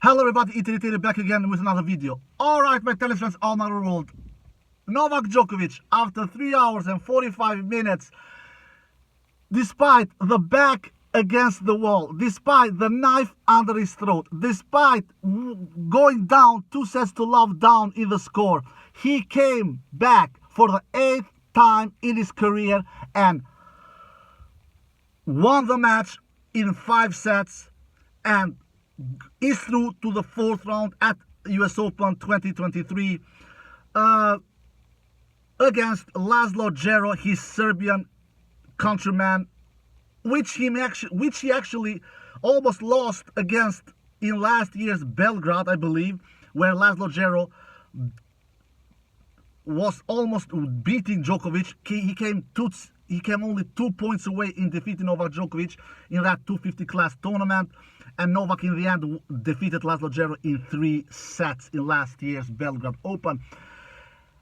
Hello everybody, it's Djere back again with another video. Alright my tennis friends all around the world. Novak Djokovic, after 3 hours and 45 minutes, despite the back against the wall, despite the knife under his throat, despite going down 2-0 down in the score, he came back for the 8th time in his career and won the match in 5 sets and is through to the 4th round at US Open 2023 against Laszlo Djere, his Serbian countryman, which he actually almost lost against in last year's Belgrade, I believe, where Laszlo Djere was almost beating Djokovic. He came only 2 points away in defeating Novak Djokovic in that 250 class tournament, and Novak in the end defeated Laszlo Djere in 3 sets in last year's Belgrade Open.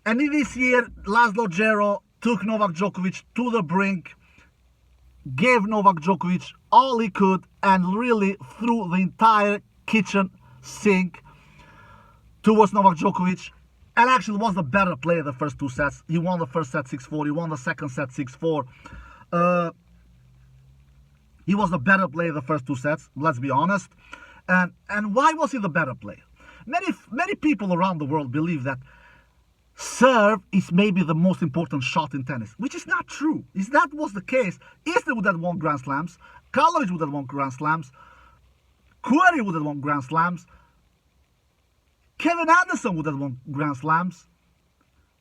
And in this year, Laszlo Djere took Novak Djokovic to the brink, gave Novak Djokovic all he could, and really threw the entire kitchen sink towards Novak Djokovic, and actually was the better player the first 2 sets. He won the first set 6-4, he won the second set 6-4. He was the better player the first 2 sets, let's be honest. And why was he the better player? Many people around the world believe that serve is maybe the most important shot in tennis, which is not true. If that was the case, Isner would have won Grand Slams, Karlovic would have won Grand Slams, Querrey would have won Grand Slams, Kevin Anderson would have won Grand Slams,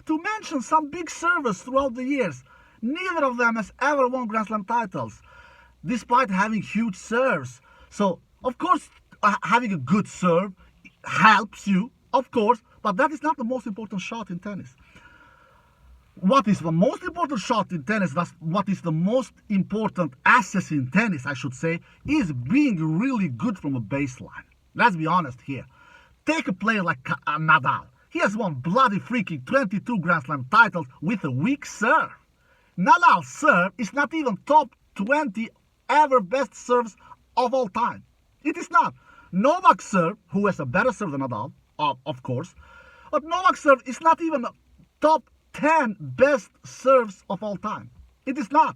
to mention some big servers throughout the years. Neither of them has ever won Grand Slam titles, despite having huge serves. So, of course, having a good serve helps you, of course, but that is not the most important shot in tennis. What is the most important shot in tennis, what is the most important asset in tennis, I should say, is being really good from a baseline. Let's be honest here. Take a player like Nadal. He has won bloody freaking 22 Grand Slam titles with a weak serve. Nadal's serve is not even top 20 ever best serves of all time. It is not. Novak's serve, who has a better serve than Nadal, of course, but Novak's serve is not even the top 10 best serves of all time. It is not.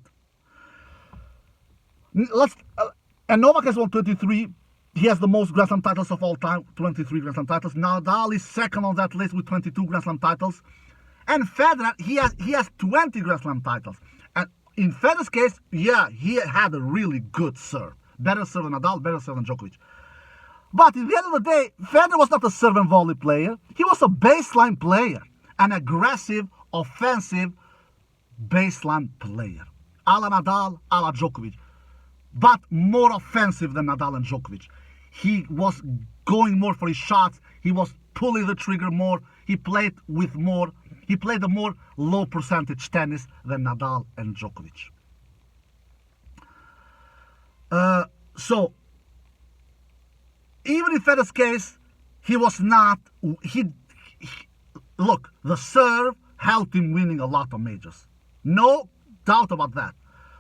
And Novak has won 23. He has the most Grand Slam titles of all time, 23 Grand Slam titles. Nadal is second on that list with 22 Grand Slam titles. And Federer, he has 20 Grand Slam titles. And in Federer's case, yeah, he had a really good serve. Better serve than Nadal, better serve than Djokovic. But at the end of the day, Federer was not a serve and volley player. He was a baseline player. An aggressive, offensive baseline player. A la Nadal, a la Djokovic. But more offensive than Nadal and Djokovic. He was going more for his shots. He was pulling the trigger more. He played a more low percentage tennis than Nadal and Djokovic. So, even in Federer's case, he was not, look, the serve helped him winning a lot of majors. No doubt about that.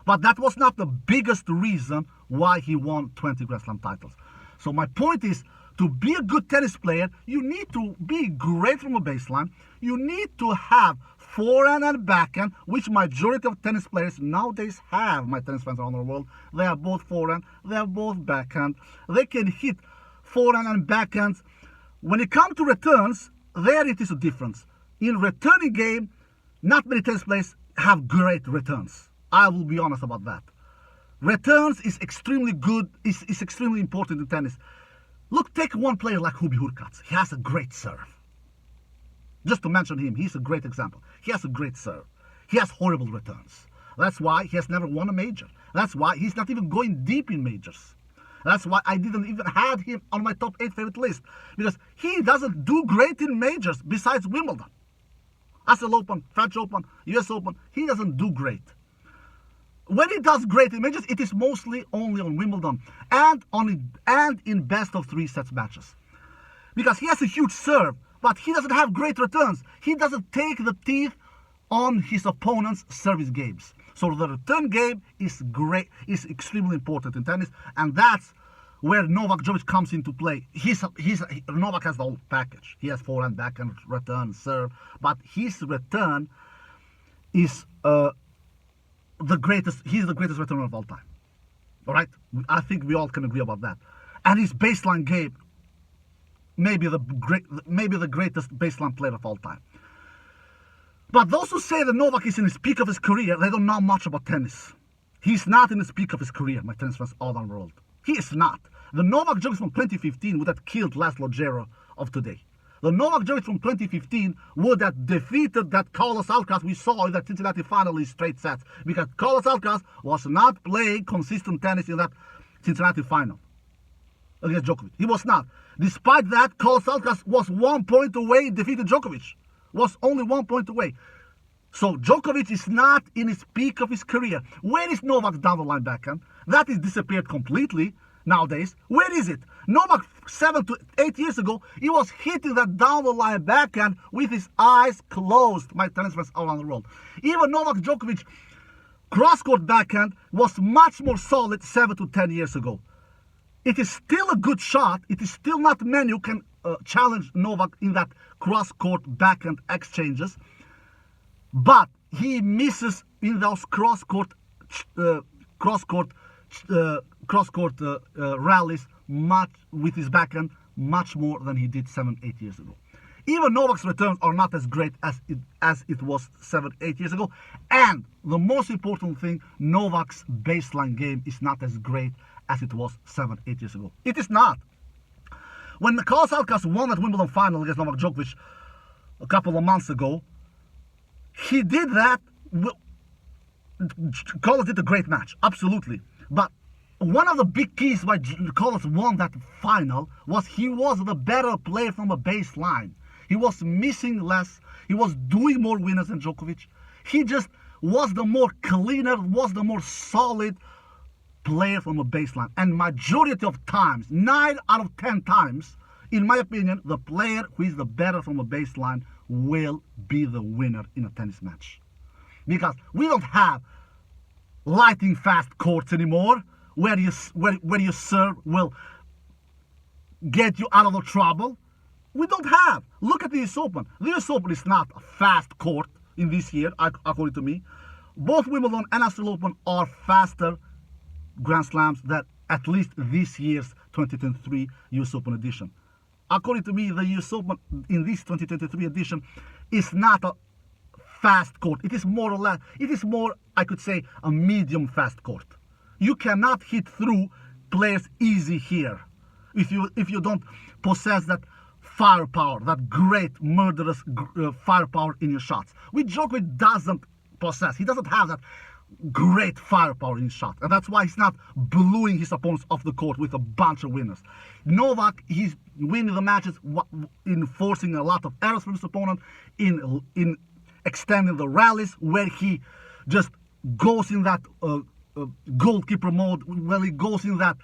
But that was not the biggest reason why he won 20 Grand Slam titles. So my point is, to be a good tennis player, you need to be great from a baseline. You need to have forehand and backhand, which majority of tennis players nowadays have, my tennis fans around the world. They have both forehand, they have both backhand. They can hit forehand and backhands. When it comes to returns, there it is a difference. In returning game, not many tennis players have great returns. I will be honest about that. Returns is extremely good, is extremely important in tennis. Look, take one player like Hubert Hurkacz. He has a great serve. Just to mention him, he's a great example. He has a great serve. He has horrible returns. That's why he has never won a major. That's why he's not even going deep in majors. That's why I didn't even have him on my top 8 favorite list. Because he doesn't do great in majors besides Wimbledon. Australian Open, French Open, US Open, he doesn't do great. When he does great in majors, it is mostly only on Wimbledon and in best of 3 sets matches. Because he has a huge serve, but he doesn't have great returns. He doesn't take the teeth on his opponent's service games. So the return game is extremely important in tennis, and that's where Novak Djokovic comes into play. Novak has the whole package. He has forehand, backhand, return, serve, but his return is the greatest. He's the greatest returner of all time. All right, I think we all can agree about that. And his baseline game, maybe the greatest baseline player of all time. But those who say that Novak is in his peak of his career, they don't know much about tennis. He's not in the peak of his career, my tennis fans all around the world. He is not. The Novak Djokovic from 2015 would have killed Laszlo Djere of today. The Novak Djokovic from 2015 would have defeated that Carlos Alcaraz we saw in that Cincinnati final in straight sets, because Carlos Alcaraz was not playing consistent tennis in that Cincinnati final against Djokovic. He was not. Despite that, Carlos Alcaraz was 1 point away, defeated Djokovic. Was only 1 point away. So Djokovic is not in his peak of his career. Where is Novak's down the line backhand? That is disappeared completely nowadays. Where is it? Novak 7 to 8 years ago, he was hitting that down the line backhand with his eyes closed, my tennis fans all around the world. Even Novak Djokovic cross-court backhand was much more solid 7 to 10 years ago. It is still a good shot. It is still not many who can challenge Novak in that cross-court backhand exchanges. But he misses in those cross-court rallies much with his backhand, much more than he did 7-8 years ago. Even Novak's returns are not as great as it was 7-8 years ago. And the most important thing, Novak's baseline game is not as great as it was 7-8 years ago. It is not. When Carlos Alcaraz won that Wimbledon final against Novak Djokovic a couple of months ago, he did that. Carlos did a great match, absolutely. But one of the big keys why Carlos won that final was he was the better player from a baseline. He was missing less. He was doing more winners than Djokovic. He just was the more cleaner, was the more solid player from a baseline. And majority of times, 9 out of 10 times, in my opinion, the player who is the better from a baseline will be the winner in a tennis match. Because we don't have lightning fast courts anymore where you serve will get you out of the trouble. We don't have. Look at the US Open. The US Open is not a fast court in this year, according to me. Both Wimbledon and Australian Open are faster Grand Slams than at least this year's 2023 US Open edition. According to me, the US Open in this 2023 edition is not a fast court. It is more or less, I could say, a medium fast court. You cannot hit through players easy here if you don't possess that firepower, that great murderous firepower in your shots, which Djokovic doesn't possess. He doesn't have that great firepower in his shot, and that's why he's not blowing his opponents off the court with a bunch of winners. Novak, he's winning the matches in forcing a lot of errors from his opponent, in extending the rallies where he just goes in that goalkeeper mode, where he goes in that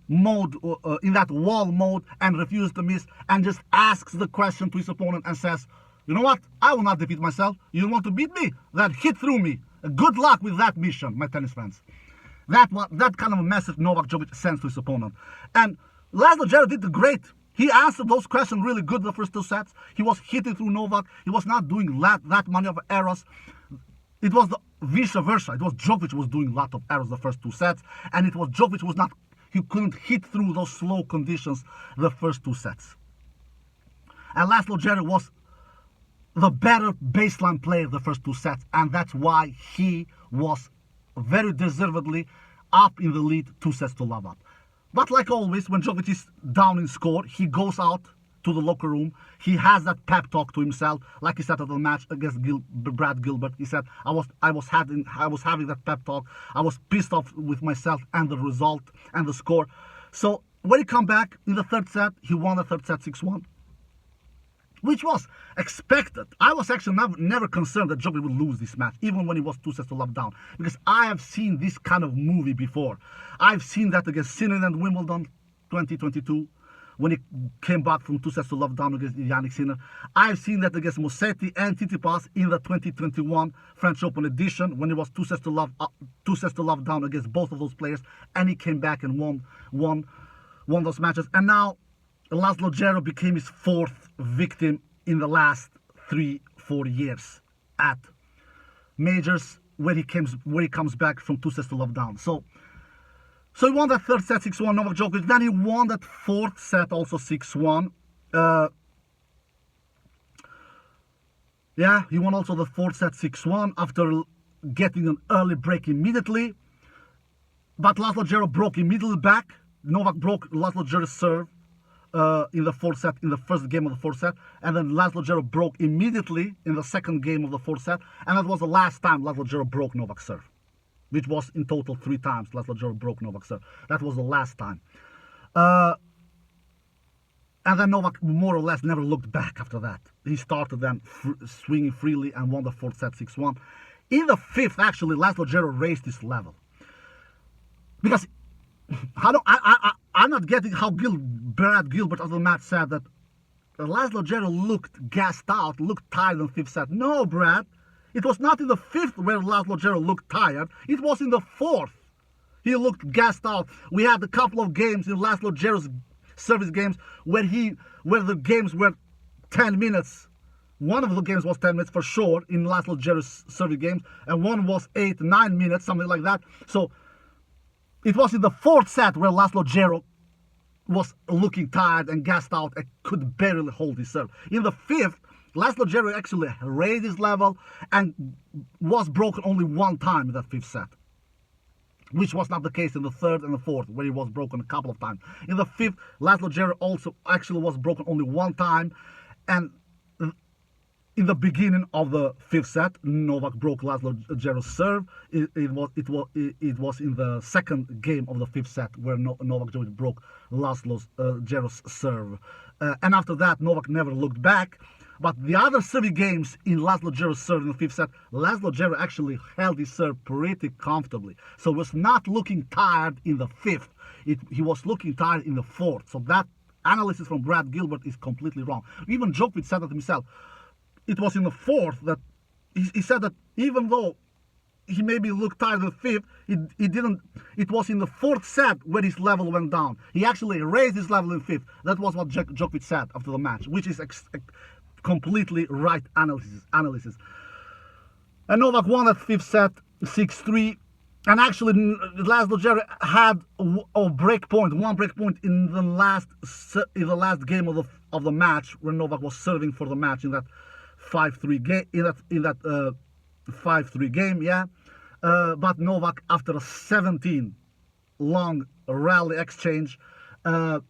mode, in that wall mode, and refuses to miss, and just asks the question to his opponent and says, you know what, I will not defeat myself. You want to beat me? Then hit through me. Good luck with that mission, my tennis fans. That kind of a message Novak Djokovic sends to his opponent. And Laszlo Djere did great. He answered those questions really good in the first 2 sets. He was hitting through Novak. He was not doing that many of errors. It was the vice versa. It was Djokovic who was doing a lot of errors the first 2 sets. And it was Djokovic who he couldn't hit through those slow conditions the first 2 sets. And Laszlo Djere was the better baseline player the first 2 sets, and that's why he was very deservedly up in the lead 2 sets to love up. But like always, when Djokovic is down in score, he goes out to the locker room. He has that pep talk to himself, like he said at the match against Brad Gilbert. He said, I was having that pep talk. I was pissed off with myself and the result and the score. So when he come back in the 3rd set, he won the 3rd set 6-1. Which was expected. I was actually never concerned that Djokovic would lose this match, even when he was 2 sets to love down, because I have seen this kind of movie before. I've seen that against Sinner and Wimbledon 2022, when he came back from 2 sets to love down against Yannick Sinner. I've seen that against Musetti and Tsitsipas in the 2021 French Open edition, when he was 2 sets to love down against both of those players, and he came back and won won those matches. And now Laszlo Djere became his fourth victim in the last 3-4 years at majors, where he comes back from 2 sets to love down. So he won that third set 6-1, Novak Djokovic. Then he won that fourth set also 6-1. Yeah, he won also the fourth set 6-1 after getting an early break immediately. But Laszlo Djere broke immediately back. Novak broke Laszlo Djere's serve in the fourth set, in the first game of the fourth set. And then Laszlo Djere broke immediately in the second game of the fourth set. And that was the last time Laszlo Djere broke Novak's serve, which was in total 3 times Laszlo Djere broke Novak's serve. That was the last time. And then Novak more or less never looked back after that. He started then swinging freely and won the fourth set 6-1. In the fifth, actually, Laszlo Djere raised his level. Because I'm not getting how Brad Gilbert after the match said that Laszlo Djere looked gassed out, looked tired in the fifth set. No, Brad. It was not in the fifth where Laszlo Djere looked tired. It was in the fourth. He looked gassed out. We had a couple of games in Laszlo Djere's service games where the games were 10 minutes. One of the games was 10 minutes for sure in Laszlo Djere's service games, and one was 8-9 minutes, something like that. So it was in the fourth set where Laszlo Djere was looking tired and gassed out and could barely hold his serve. In the fifth, Laszlo Djere actually raised his level and was broken only one time in that fifth set, which was not the case in the third and the fourth, where he was broken a couple of times. In the fifth, Laszlo Djere also actually was broken only one time, and in the beginning of the fifth set, Novak broke Laszlo Djere's serve. It was in the second game of the fifth set where Novak Djokovic broke Laszlo Djere's serve, and after that, Novak never looked back. But the other serving games in Laszlo Djere's serve in the fifth set, Laszlo Djere actually held his serve pretty comfortably. So he was not looking tired in the fifth. He was looking tired in the fourth. So that analysis from Brad Gilbert is completely wrong. Even Djokovic said that himself. It was in the fourth that he said that even though he maybe looked tired in the fifth, he didn't. It was in the fourth set where his level went down. He actually raised his level in the fifth. That was what Djokovic said after the match, which is completely right analysis. And Novak won that fifth set 6-3, and actually Laszlo Djere had one break point in the last game of the match, where Novak was serving for the match in that 5-3 game, in that 5-3 game, yeah. But Novak, after a 17 long rally exchange, and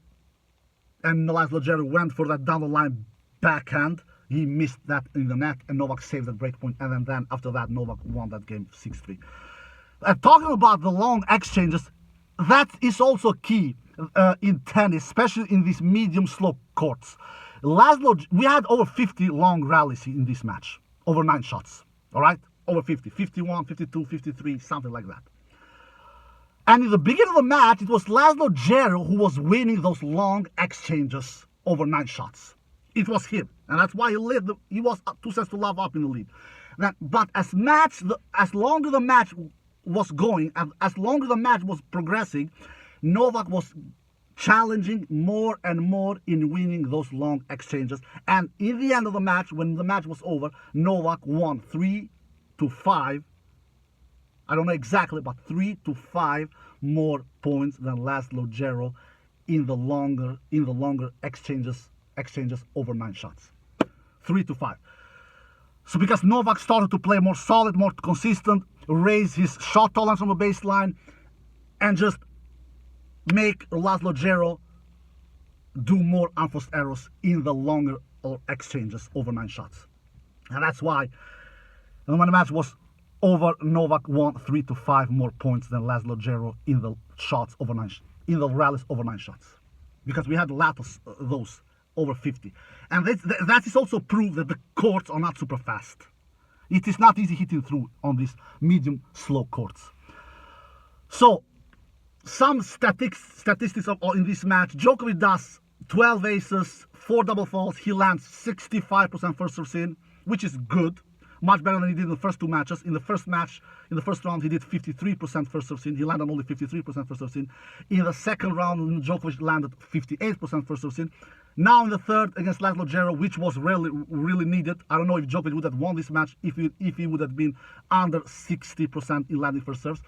Laszlo Djere went for that down the line backhand. He missed that in the net, and Novak saved that break point. And then after that, Novak won that game 6-3. Talking about the long exchanges, that is also key in tennis, especially in these medium slope courts. We had over 50 long rallies in this match, over 9 shots. All right, over 50, 51, 52, 53, something like that. And in the beginning of the match, it was Laszlo Djere who was winning those long exchanges over 9 shots. It was him, and that's why he was 2 sets to love up in the lead. But as longer the match was going, and as longer the match was progressing, Novak was challenging more and more in winning those long exchanges. And in the end of the match, when the match was over, Novak won 3-5. I don't know exactly, but 3-5 more points than Laszlo Djere in the longer exchanges over 9 shots. 3-5. So because Novak started to play more solid, more consistent, raise his shot tolerance from the baseline, and just make Laszlo Djere do more unforced errors in the longer exchanges over 9 shots. And that's why when the match was over, Novak won 3-5 more points than Laszlo Djere in the rallies over 9 shots. Because we had a lot of those over 50. And that is also proof that the courts are not super fast. It is not easy hitting through on these medium slow courts. So some statistics in this match: Djokovic does 12 aces, 4 double faults. He lands 65% first serve in, which is good. much better than he did in the first two matches. In the first match, in the first round, he did 53% first serve sin. He landed only 53% first serve sin. In the second round, Djokovic landed 58% first serve sin. Now in the third against Laszlo Djere, which was really needed. I don't know if Djokovic would have won this match if he would have been under 60% in landing first serves,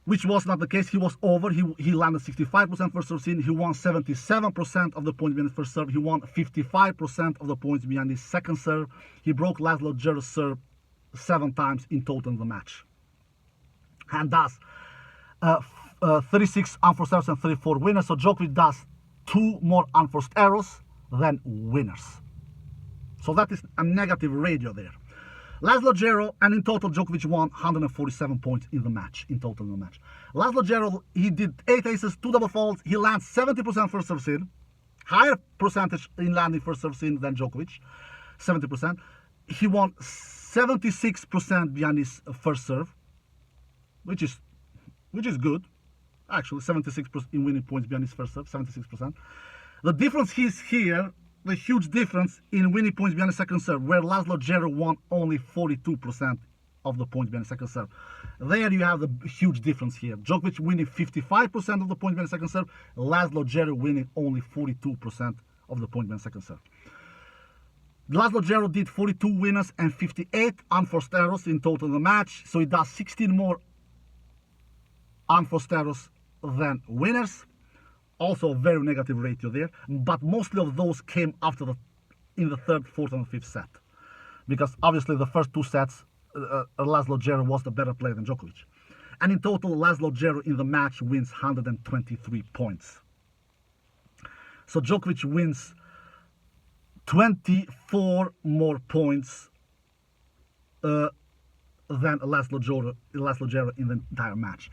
which was not the case. He was over. He landed 65% first serve sin. He won 77% of the points behind his first serve. He won 55% of the points behind his second serve. He broke Laszlo Djere's serve 7 times in total in the match. And thus, 36 unforced errors and 34 winners. So Djokovic does 2 more unforced errors than winners. So that is a negative ratio there. Laszlo Djere, and in total Djokovic won 147 points in the match, Laszlo Djere, he did 8 aces, 2 double faults. He lands 70% first serve sin, higher percentage in landing first serve sin than Djokovic, 70%. He won 76% behind his first serve, which is good. Actually, 76% in winning points behind his first serve, 76%. The difference is here, the huge difference in winning points behind the second serve, where Laszlo Djere won only 42% of the points behind the second serve. There you have the huge difference here. Djokovic winning 55% of the points behind the second serve, Laszlo Djere winning only 42% of the points behind the second serve. Laszlo Djere did 42 winners and 58 unforced errors in total in the match, so he does 16 more unforced errors than winners. Also a very negative ratio there, but mostly of those came in the third, fourth, and fifth set, because obviously the first 2 sets, Laszlo Djere was the better player than Djokovic. And in total, Laszlo Djere in the match wins 123 points. So Djokovic wins 24 more points than Laszlo Djere in the entire match.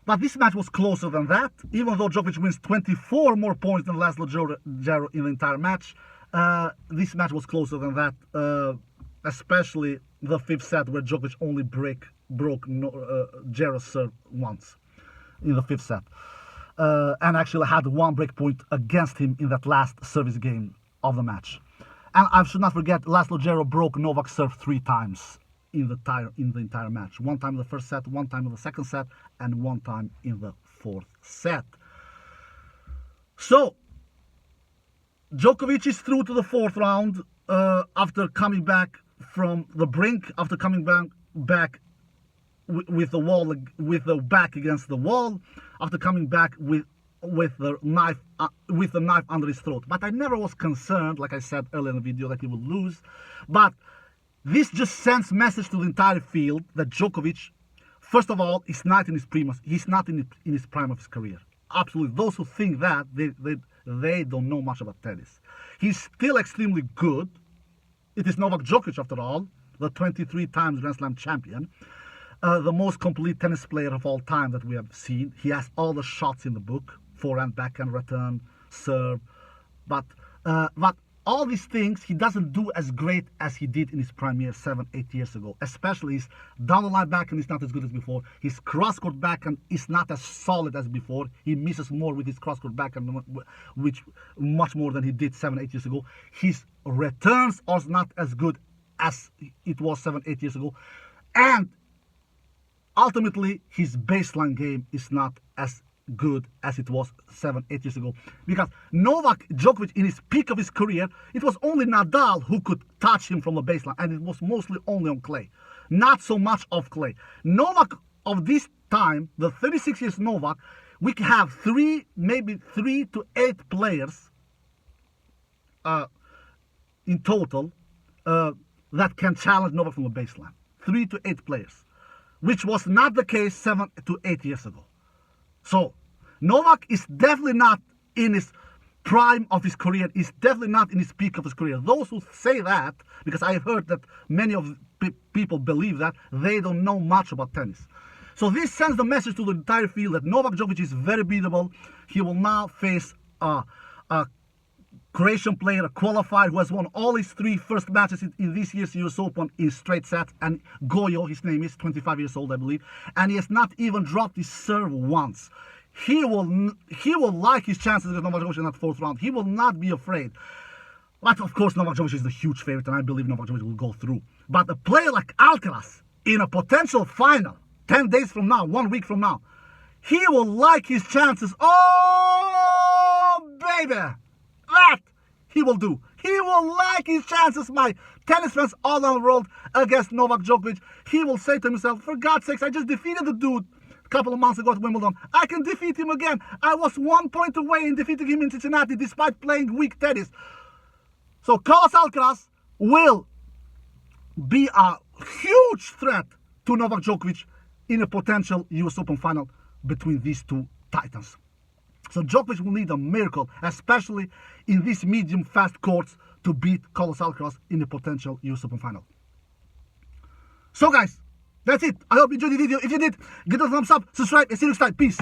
But this match was closer than that. Even though Djokovic wins 24 more points than Laszlo Djere in the entire match, this match was closer than that, especially the 5th set, where Djokovic only broke Djere's serve once in the 5th set. And actually had 1 break point against him in that last service game of the match. And I should not forget, Laszlo Djere broke Novak's serve 3 times in the entire match. 1 time in the first set, 1 time in the second set, and 1 time in the 4th set. So Djokovic is through to the 4th round after coming back from the brink, after coming back with the back against the wall, after coming back with the knife under his throat. But I never was concerned, like I said earlier in the video, that he would lose. But this just sends message to the entire field that Djokovic, first of all, is not in his prime. He's not in his prime of his career. Absolutely, those who think that they don't know much about tennis. He's still extremely good. It is Novak Djokovic, after all, the 23 times Grand Slam champion, the most complete tennis player of all time that we have seen. He has all the shots in the book: forehand, backhand, return, serve, but all these things he doesn't do as great as he did in his prime year 7-8 years ago. Especially his down the line backhand is not as good as before. His cross-court backhand is not as solid as before. He misses more with his cross-court backhand, which much more than he did 7-8 years ago. His returns are not as good as it was 7-8 years ago. And ultimately, his baseline game is not as good as it was 7-8 years ago, because Novak Djokovic, in his peak of his career, it was only Nadal who could touch him from the baseline, and it was mostly only on clay, not so much off clay. Novak of this time, the 36 years Novak, we have maybe 3 to 8 players in total that can challenge Novak from the baseline. 3 to 8 players, which was not the case 7 to 8 years ago. So Novak is definitely not in his prime of his career, is definitely not in his peak of his career. Those who say that, because I have heard that many of people believe that, they don't know much about tennis. So this sends the message to the entire field that Novak Djokovic is very beatable. He will now face a Croatian player, a qualifier, who has won all his 3 first matches in this year's US Open in straight sets. And Goyo, his name is, 25 years old, I believe. And he has not even dropped his serve once. He will like his chances against Novak Djokovic in that 4th round. He will not be afraid. But of course, Novak Djokovic is the huge favorite, and I believe Novak Djokovic will go through. But a player like Alcaraz, in a potential final, 10 days from now, 1 week from now, he will like his chances. Oh, baby! That he will do. He will like his chances, my tennis fans all around the world, against Novak Djokovic. He will say to himself, for God's sakes, I just defeated the dude a couple of months ago at Wimbledon. I can defeat him again. I was 1 point away in defeating him in Cincinnati despite playing weak tennis. So Carlos Alcaraz will be a huge threat to Novak Djokovic in a potential US Open final between these two titans. So Djokovic will need a miracle, especially in these medium-fast courts, to beat Carlos Alcaraz in a potential US Open final. So guys, that's it. I hope you enjoyed the video. If you did, give it a thumbs up, subscribe, and see you next time. Peace.